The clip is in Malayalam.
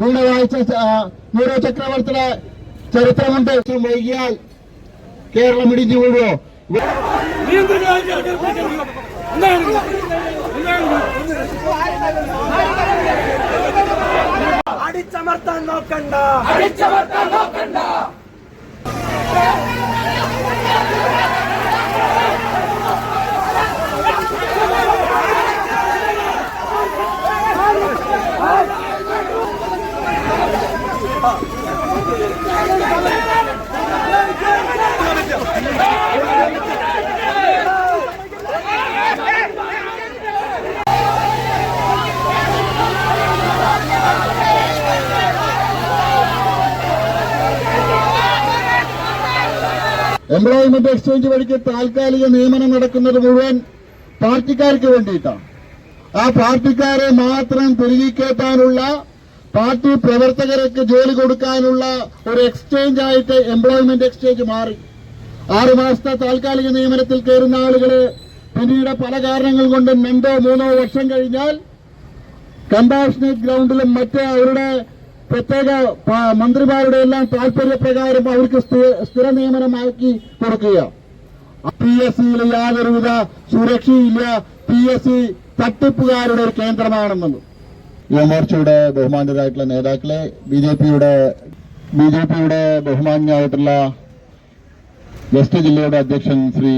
വീണ വായിച്ച ന്യൂറോ ചക്രവർത്തിയുടെ ചരിത്രമുണ്ട്. വൈകിയാൽ കേരളം ഇടിഞ്ഞു വീഴുവോ? അടിച്ചമർത്താൻ നോക്കണ്ട, എംപ്ലോയ്മെന്റ് എക്സ്ചേഞ്ച് വഴിക്ക് താൽക്കാലിക നിയമനം നടക്കുന്നത് മുഴുവൻ പാർട്ടിക്കാർക്ക് വേണ്ടിയിട്ടാണ്. ആ പാർട്ടിക്കാരെ മാത്രം തിരികെ കയറ്റാനുള്ള, പാർട്ടി പ്രവർത്തകർക്ക് ജോലി കൊടുക്കാനുള്ള ഒരു എക്സ്ചേഞ്ച് ആയിട്ട് എംപ്ലോയ്മെന്റ് എക്സ്ചേഞ്ച് മാറി. 6 മാസത്തെ താൽക്കാലിക നിയമനത്തിൽ കയറുന്ന ആളുകള് പിന്നീട് പല കാരണങ്ങൾ കൊണ്ട് 2-3 വർഷം കഴിഞ്ഞാൽ കമ്പാഷനേറ്റ് ഗ്രൗണ്ടിലും മറ്റ് അവരുടെ പ്രത്യേക മന്ത്രിമാരുടെ എല്ലാം താൽപര്യപ്രകാരം അവർക്ക് സ്ഥിര നിയമനമാക്കി കൊടുക്കുക. PSCയിൽ യാതൊരുവിധ സുരക്ഷയില്ല. PSC തട്ടിപ്പുകാരുടെ ഒരു കേന്ദ്രമാണെന്നത്. യുവമോർച്ചയുടെ ബഹുമാന്യരായിട്ടുള്ള നേതാക്കളെ, ബിജെപിയുടെ ബഹുമാന്യമായിട്ടുള്ള വെസ്റ്റ് ജില്ലയുടെ അധ്യക്ഷൻ ശ്രീ